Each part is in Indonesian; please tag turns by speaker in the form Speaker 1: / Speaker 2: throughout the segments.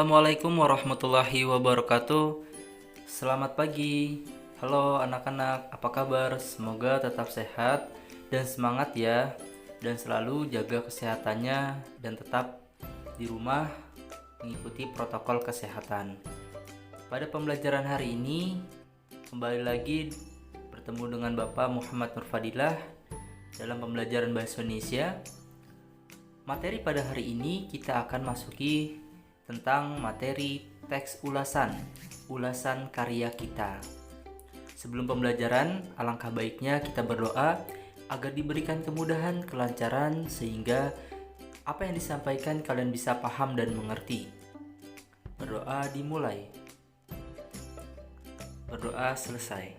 Speaker 1: Assalamualaikum warahmatullahi wabarakatuh. Selamat pagi. Halo anak-anak, apa kabar? Semoga tetap sehat dan semangat ya. Dan selalu jaga kesehatannya dan tetap di rumah mengikuti protokol kesehatan. Pada pembelajaran hari ini, kembali lagi bertemu dengan Bapak Muhammad Nurfadilah dalam pembelajaran Bahasa Indonesia. Materi pada hari ini kita akan masuki tentang materi teks ulasan karya kita. Sebelum pembelajaran, alangkah baiknya kita berdoa agar diberikan kemudahan, kelancaran, sehingga apa yang disampaikan kalian bisa paham dan mengerti. Berdoa dimulai. Berdoa selesai.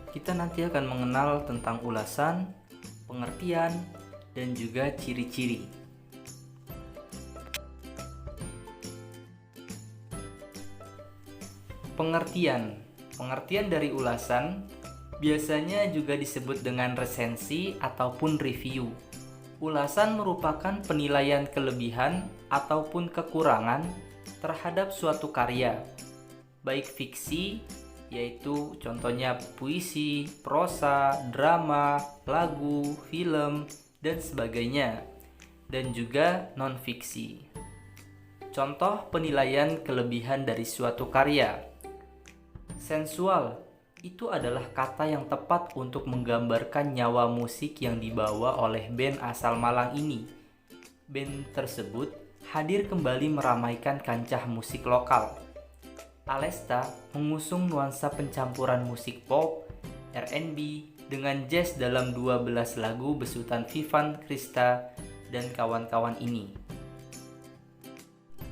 Speaker 1: Kita nanti akan mengenal tentang ulasan, pengertian, dan juga ciri-ciri. Pengertian dari ulasan biasanya juga disebut dengan resensi ataupun review. Ulasan merupakan penilaian kelebihan ataupun kekurangan terhadap suatu karya, baik fiksi, yaitu contohnya puisi, prosa, drama, lagu, film, dan sebagainya, dan juga non-fiksi. Contoh penilaian kelebihan dari suatu karya. Sensual itu adalah kata yang tepat untuk menggambarkan nyawa musik yang dibawa oleh band asal Malang ini. Band tersebut hadir kembali meramaikan kancah musik lokal. Alesta mengusung nuansa pencampuran musik pop, R&B, dengan jazz dalam 12 lagu besutan Vivan Krista dan kawan-kawan ini.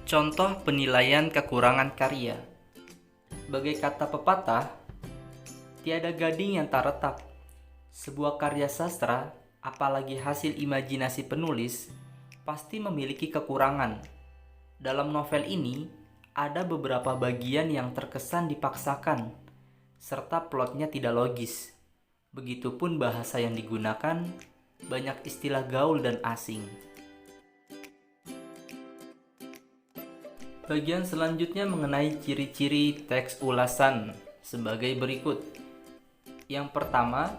Speaker 1: Contoh penilaian kekurangan karya. Bagai kata pepatah, tiada gading yang tak retak. Sebuah karya sastra, apalagi hasil imajinasi penulis, pasti memiliki kekurangan. Dalam novel ini, ada beberapa bagian yang terkesan dipaksakan, serta plotnya tidak logis. Begitupun bahasa yang digunakan, banyak istilah gaul dan asing. Bagian selanjutnya mengenai ciri-ciri teks ulasan sebagai berikut. Yang pertama,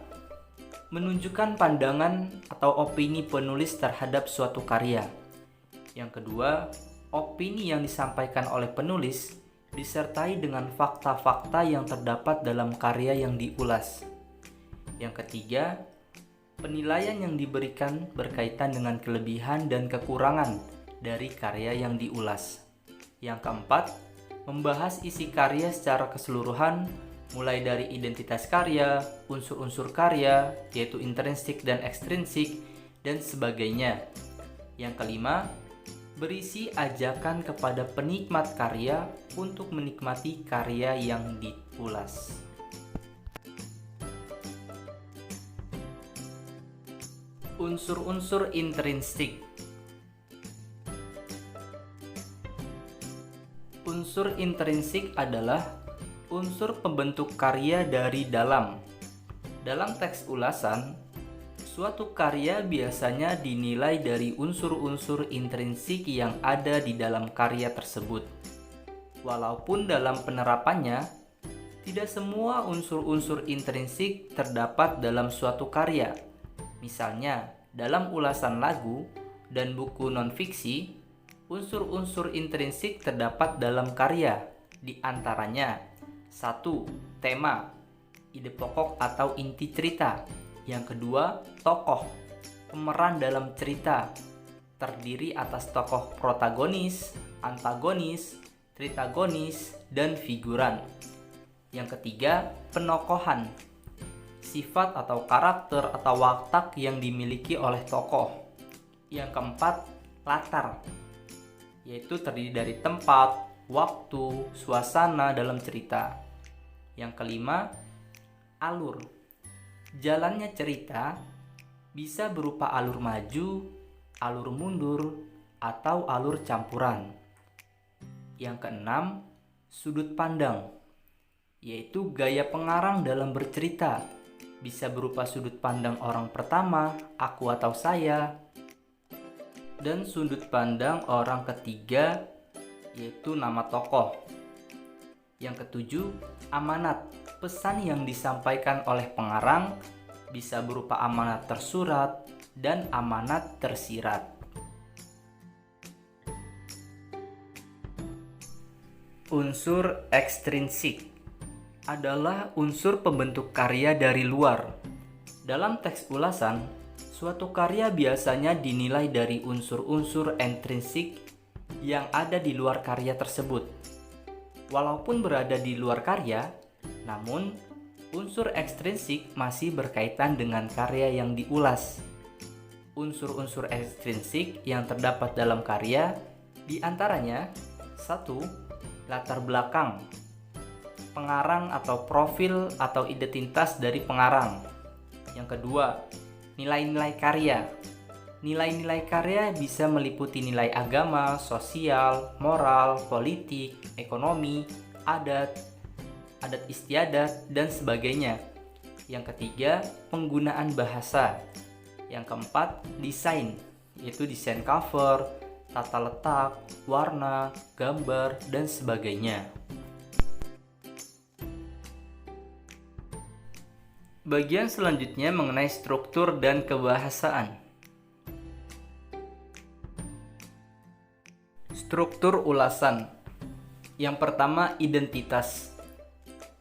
Speaker 1: menunjukkan pandangan atau opini penulis terhadap suatu karya. Yang kedua, opini yang disampaikan oleh penulis disertai dengan fakta-fakta yang terdapat dalam karya yang diulas. Yang ketiga, penilaian yang diberikan berkaitan dengan kelebihan dan kekurangan dari karya yang diulas. Yang keempat, membahas isi karya secara keseluruhan, mulai dari identitas karya, unsur-unsur karya, yaitu intrinsik dan ekstrinsik, dan sebagainya. Yang kelima, berisi ajakan kepada penikmat karya untuk menikmati karya yang diulas. Unsur-unsur intrinsik. Unsur intrinsik adalah unsur pembentuk karya dari dalam. Dalam teks ulasan, suatu karya biasanya dinilai dari unsur-unsur intrinsik yang ada di dalam karya tersebut. Walaupun dalam penerapannya, tidak semua unsur-unsur intrinsik terdapat dalam suatu karya. Misalnya, dalam ulasan lagu dan buku non-fiksi, unsur-unsur intrinsik terdapat dalam karya, di antaranya 1. Tema, ide pokok atau inti cerita. Yang kedua, tokoh, pemeran dalam cerita, terdiri atas tokoh protagonis, antagonis, tritagonis, dan figuran. Yang ketiga, penokohan, sifat atau karakter atau watak yang dimiliki oleh tokoh. Yang keempat, latar, yaitu terdiri dari tempat, waktu, suasana dalam cerita. Yang kelima, alur. Jalannya cerita bisa berupa alur maju, alur mundur, atau alur campuran. Yang keenam, sudut pandang, yaitu gaya pengarang dalam bercerita. Bisa berupa sudut pandang orang pertama, aku atau saya. Dan sudut pandang orang ketiga yaitu nama tokoh. Yang ketujuh, amanat. Pesan yang disampaikan oleh pengarang bisa berupa amanat tersurat dan amanat tersirat. Unsur ekstrinsik adalah unsur pembentuk karya dari luar. Dalam teks ulasan, suatu karya biasanya dinilai dari unsur-unsur intrinsik yang ada di luar karya tersebut. Walaupun berada di luar karya, namun unsur ekstrinsik masih berkaitan dengan karya yang diulas. Unsur-unsur ekstrinsik yang terdapat dalam karya diantaranya: 1. Latar belakang, pengarang atau profil atau identitas dari pengarang. Yang kedua, nilai-nilai karya. Nilai-nilai karya bisa meliputi nilai agama, sosial, moral, politik, ekonomi, adat istiadat, dan sebagainya. Yang ketiga, penggunaan bahasa. Yang keempat, desain, yaitu desain cover, tata letak, warna, gambar, dan sebagainya. Bagian selanjutnya mengenai struktur dan kebahasaan. Struktur ulasan. Yang pertama, identitas.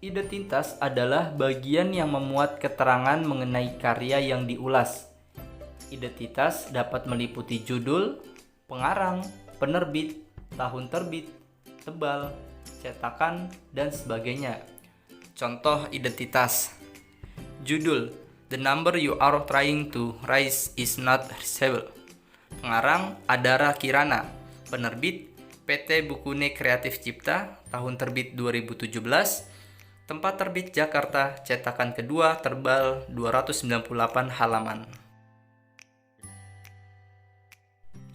Speaker 1: Identitas adalah bagian yang memuat keterangan mengenai karya yang diulas. Identitas dapat meliputi judul, pengarang, penerbit, tahun terbit, tebal, cetakan, dan sebagainya. Contoh identitas. Judul, The number you are trying to raise is not reachable. Pengarang, Adara Kirana. Penerbit, PT Bukune Kreatif Cipta, tahun terbit 2017. Tempat terbit Jakarta, cetakan kedua, tebal 298 halaman.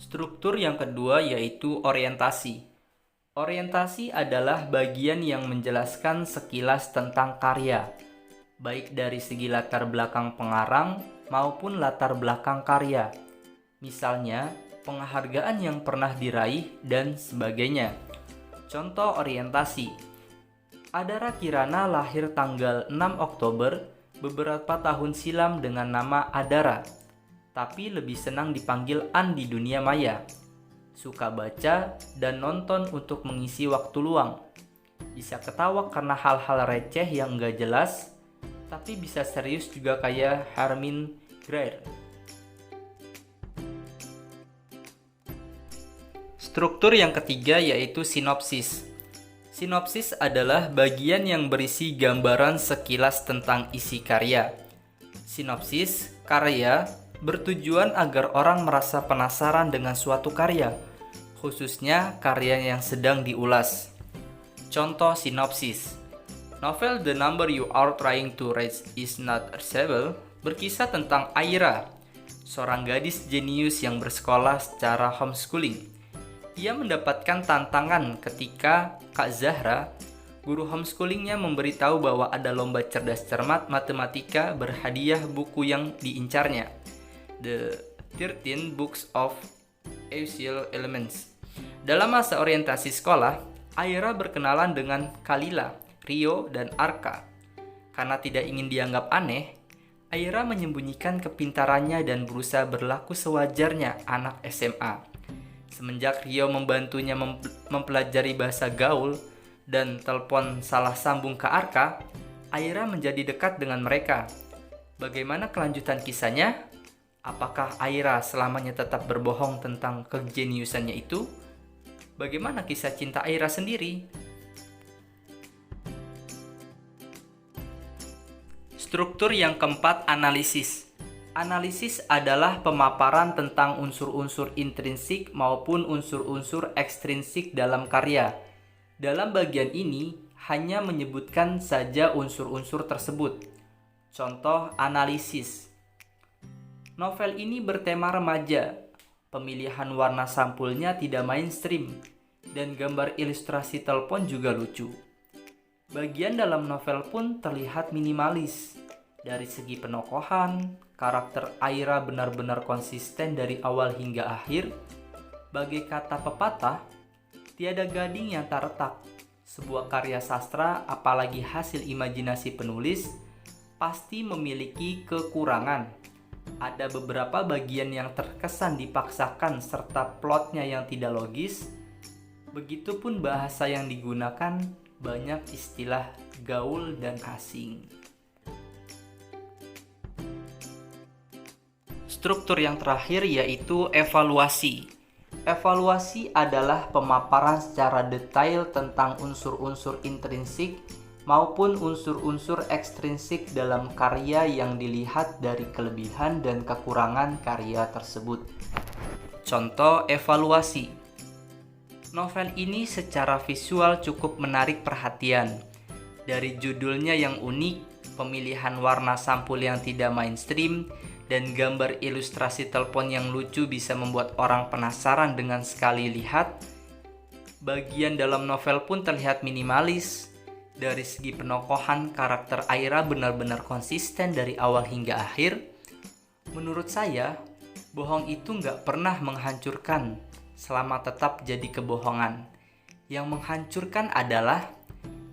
Speaker 1: Struktur yang kedua yaitu orientasi. Orientasi adalah bagian yang menjelaskan sekilas tentang karya, baik dari segi latar belakang pengarang maupun latar belakang karya. Misalnya, penghargaan yang pernah diraih dan sebagainya. Contoh orientasi. Adara Kirana lahir tanggal 6 Oktober beberapa tahun silam dengan nama Adara, tapi lebih senang dipanggil An di dunia maya. Suka baca dan nonton untuk mengisi waktu luang. Bisa ketawa karena hal-hal receh yang nggak jelas, tapi bisa serius juga kayak Hermine Granger. Struktur yang ketiga yaitu sinopsis. Sinopsis adalah bagian yang berisi gambaran sekilas tentang isi karya. Sinopsis karya bertujuan agar orang merasa penasaran dengan suatu karya, khususnya karya yang sedang diulas. Contoh sinopsis. Novel The Number You Are Trying to Raise Is Not Reachable berkisah tentang Aira, seorang gadis jenius yang bersekolah secara homeschooling. Ia mendapatkan tantangan ketika Kak Zahra, guru homeschoolingnya, memberitahu bahwa ada lomba cerdas cermat matematika berhadiah buku yang diincarnya, The 13 Books of Essential Elements. Dalam masa orientasi sekolah, Aira berkenalan dengan Kalila, Rio, dan Arka. Karena tidak ingin dianggap aneh, Aira menyembunyikan kepintarannya dan berusaha berlaku sewajarnya anak SMA. Semenjak Rio membantunya mempelajari bahasa gaul dan telepon salah sambung ke Arka, Aira menjadi dekat dengan mereka. Bagaimana kelanjutan kisahnya? Apakah Aira selamanya tetap berbohong tentang kejeniusannya itu? Bagaimana kisah cinta Aira sendiri? Struktur yang keempat, analisis. Analisis adalah pemaparan tentang unsur-unsur intrinsik maupun unsur-unsur ekstrinsik dalam karya. Dalam bagian ini, hanya menyebutkan saja unsur-unsur tersebut. Contoh analisis. Novel ini bertema remaja. Pemilihan warna sampulnya tidak mainstream, dan gambar ilustrasi telepon juga lucu. Bagian dalam novel pun terlihat minimalis. Dari segi penokohan, karakter Aira benar-benar konsisten dari awal hingga akhir, Bagai kata pepatah, tiada gading yang tak retak. Sebuah karya sastra, apalagi hasil imajinasi penulis, pasti memiliki kekurangan. Ada beberapa bagian yang terkesan dipaksakan serta plotnya yang tidak logis. Begitupun bahasa yang digunakan, banyak istilah gaul dan asing. Struktur yang terakhir yaitu evaluasi. Evaluasi adalah pemaparan secara detail tentang unsur-unsur intrinsik maupun unsur-unsur ekstrinsik dalam karya yang dilihat dari kelebihan dan kekurangan karya tersebut. Contoh evaluasi. Novel ini secara visual cukup menarik perhatian. Dari judulnya yang unik, pemilihan warna sampul yang tidak mainstream, dan gambar ilustrasi telepon yang lucu bisa membuat orang penasaran dengan sekali lihat. Bagian dalam novel pun terlihat minimalis. Dari segi penokohan, karakter Aira benar-benar konsisten dari awal hingga akhir. Menurut saya, bohong itu nggak pernah menghancurkan selama tetap jadi kebohongan. Yang menghancurkan adalah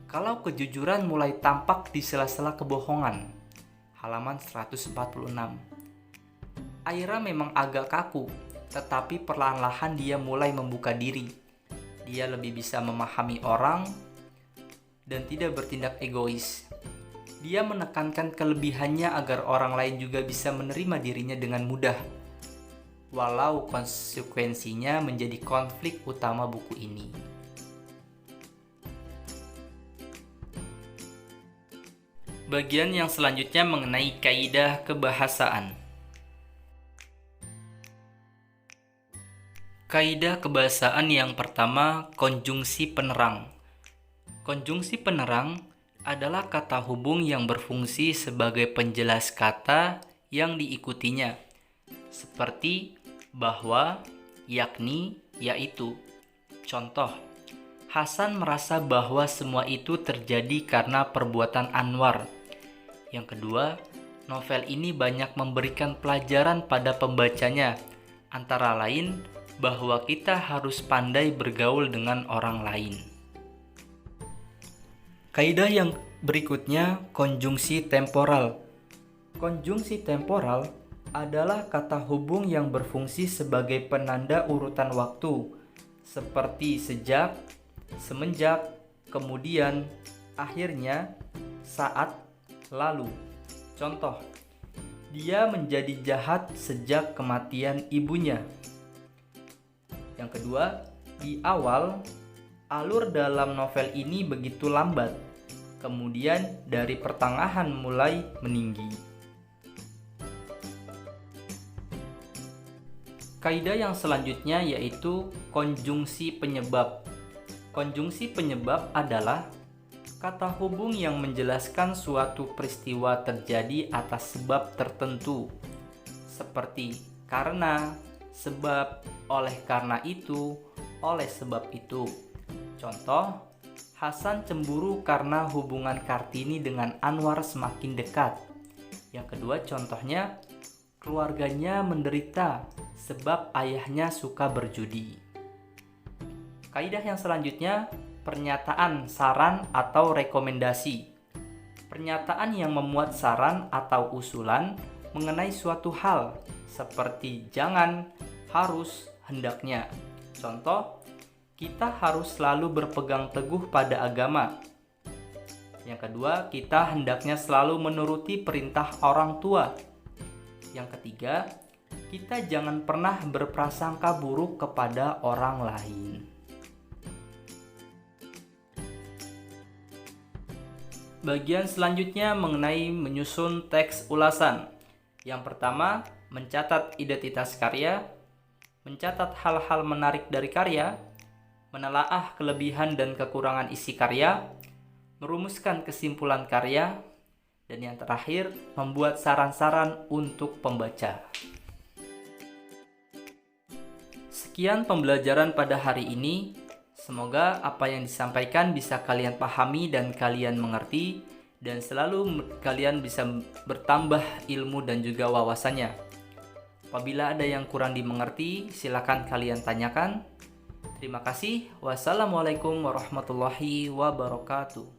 Speaker 1: kalau kejujuran mulai tampak di sela-sela kebohongan. Halaman 146. Aira memang agak kaku, tetapi perlahan-lahan dia mulai membuka diri. Dia lebih bisa memahami orang dan tidak bertindak egois. Dia menekankan kelebihannya agar orang lain juga bisa menerima dirinya dengan mudah. Walau konsekuensinya menjadi konflik utama buku ini. Bagian yang selanjutnya mengenai kaidah kebahasaan. Kaidah kebahasaan yang pertama, konjungsi penerang. Konjungsi penerang adalah kata hubung yang berfungsi sebagai penjelas kata yang diikutinya, seperti bahwa, yakni, yaitu. Contoh, Hasan merasa bahwa semua itu terjadi karena perbuatan Anwar. Yang kedua, novel ini banyak memberikan pelajaran pada pembacanya, antara lain bahwa kita harus pandai bergaul dengan orang lain. Kaidah yang berikutnya, konjungsi temporal. Konjungsi temporal adalah kata hubung yang berfungsi sebagai penanda urutan waktu, seperti sejak, semenjak, kemudian, akhirnya, saat, lalu. Contoh, dia menjadi jahat sejak kematian ibunya. Yang kedua, di awal, alur dalam novel ini begitu lambat, kemudian dari pertengahan mulai meninggi. Kaidah yang selanjutnya yaitu konjungsi penyebab. Konjungsi penyebab adalah kata hubung yang menjelaskan suatu peristiwa terjadi atas sebab tertentu, seperti karena, sebab, oleh karena itu, oleh sebab itu. Contoh, Hasan cemburu karena hubungan Kartini dengan Anwar semakin dekat. Yang kedua contohnya, keluarganya menderita sebab ayahnya suka berjudi. Kaidah yang selanjutnya, pernyataan, saran, atau rekomendasi. Pernyataan yang memuat saran atau usulan mengenai suatu hal, seperti jangan, harus, hendaknya. Contoh, kita harus selalu berpegang teguh pada agama. Yang kedua, kita hendaknya selalu menuruti perintah orang tua. Yang ketiga, kita jangan pernah berprasangka buruk kepada orang lain. Bagian selanjutnya mengenai menyusun teks ulasan. Yang pertama, mencatat identitas karya, mencatat hal-hal menarik dari karya, menelaah kelebihan dan kekurangan isi karya, merumuskan kesimpulan karya, dan yang terakhir, membuat saran-saran untuk pembaca. Sekian pembelajaran pada hari ini. Semoga apa yang disampaikan bisa kalian pahami dan kalian mengerti, dan selalu kalian bisa bertambah ilmu dan juga wawasannya. Apabila ada yang kurang dimengerti, silakan kalian tanyakan. Terima kasih. Wassalamualaikum warahmatullahi wabarakatuh.